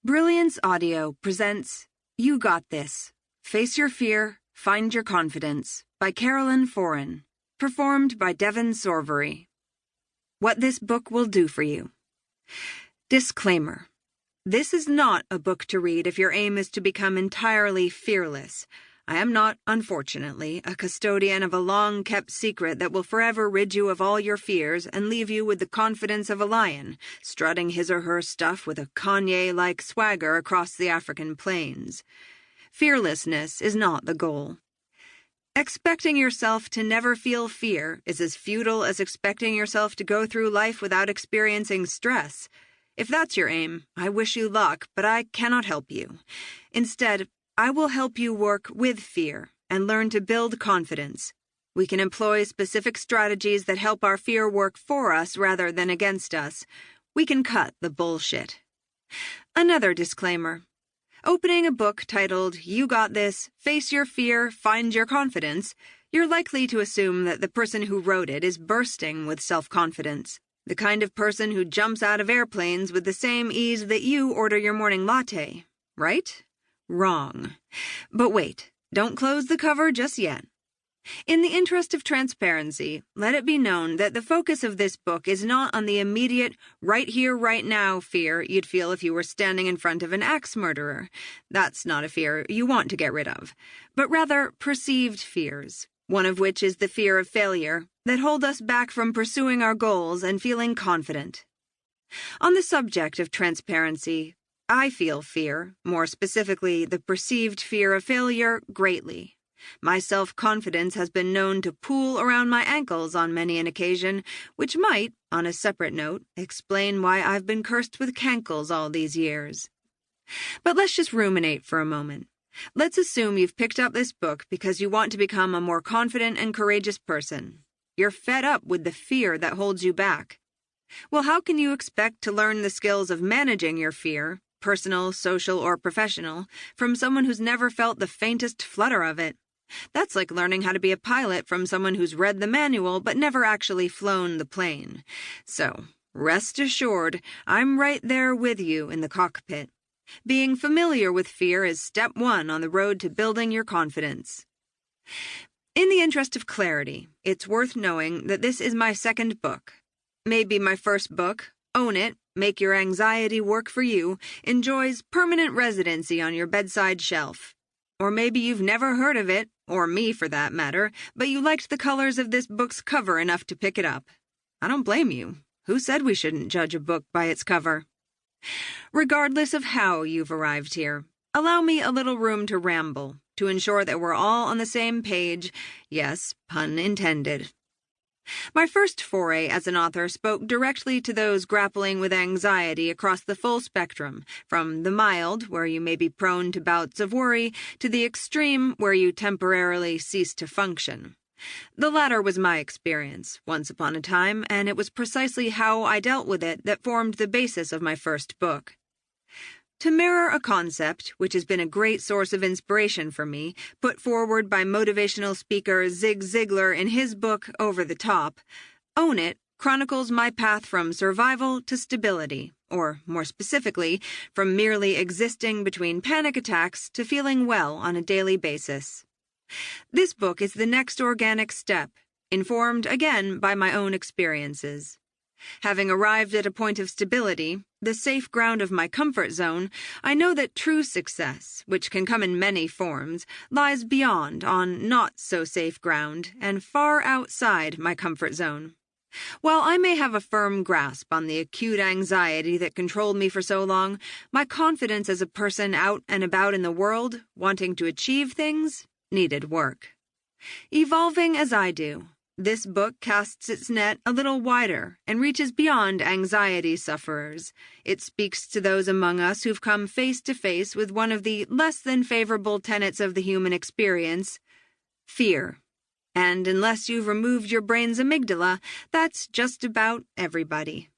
Brilliance Audio presents You Got This. Face Your Fear, Find Your Confidence by Foran. Performed by Devon Sorvery. What this book will do for you. Disclaimer. This is not a book to read if your aim is to become entirely fearless. I am not, unfortunately, a custodian of a long-kept secret that will forever rid you of all your fears and leave you with the confidence of a lion, strutting his or her stuff with a Kanye-like swagger across the African plains. Fearlessness is not the goal. Expecting yourself to never feel fear is as futile as expecting yourself to go through life without experiencing stress. If that's your aim, I wish you luck, but I cannot help you. Instead, I will help you work with fear and learn to build confidence. We can employ specific strategies that help our fear work for us rather than against us. We can cut the bullshit. Another disclaimer. Opening a book titled You Got This, Face Your Fear, Find Your Confidence, you're likely to assume that the person who wrote it is bursting with self-confidence. The kind of person who jumps out of airplanes with the same ease that you order your morning latte, right? Wrong. But wait, don't close the cover just yet. In the interest of transparency, let it be known that the focus of this book is not on the immediate, right here, right now fear you'd feel if you were standing in front of an axe murderer. That's not a fear you want to get rid of, but rather perceived fears, one of which is the fear of failure, that hold us back from pursuing our goals and feeling confident. On the subject of transparency, I feel fear, more specifically the perceived fear of failure, greatly. My self-confidence has been known to pool around my ankles on many an occasion, which might, on a separate note, explain why I've been cursed with cankles all these years. But let's just ruminate for a moment. Let's assume you've picked up this book because you want to become a more confident and courageous person. You're fed up with the fear that holds you back. Well, how can you expect to learn the skills of managing your fear, personal, social, or professional, from someone who's never felt the faintest flutter of it? That's like learning how to be a pilot from someone who's read the manual but never actually flown the plane. So, rest assured, I'm right there with you in the cockpit. Being familiar with fear is step one on the road to building your confidence. In the interest of clarity, it's worth knowing that this is my second book. Maybe my first book, Own It, Make Your Anxiety Work for You, enjoys permanent residency on your bedside shelf. Or maybe you've never heard of it, or me for that matter, but you liked the colors of this book's cover enough to pick it up. I don't blame you. Who said we shouldn't judge a book by its cover? Regardless of how you've arrived here, allow me a little room to ramble, to ensure that we're all on the same page. Yes, pun intended. My first foray as an author spoke directly to those grappling with anxiety across the full spectrum, from the mild, where you may be prone to bouts of worry, to the extreme, where you temporarily cease to function. The latter was my experience, once upon a time, and it was precisely how I dealt with it that formed the basis of my first book. To mirror a concept, which has been a great source of inspiration for me, put forward by motivational speaker Zig Ziglar in his book Over the Top, Own It chronicles my path from survival to stability, or, more specifically, from merely existing between panic attacks to feeling well on a daily basis. This book is the next organic step, informed again by my own experiences. Having arrived at a point of stability, the safe ground of my comfort zone, I know that true success, which can come in many forms, lies beyond, on not-so-safe ground, and far outside my comfort zone. While I may have a firm grasp on the acute anxiety that controlled me for so long, my confidence as a person out and about in the world, wanting to achieve things, needed work. Evolving as I do, this book casts its net a little wider and reaches beyond anxiety sufferers. It speaks to those among us who've come face to face with one of the less than favorable tenets of the human experience, fear. And unless you've removed your brain's amygdala, that's just about everybody.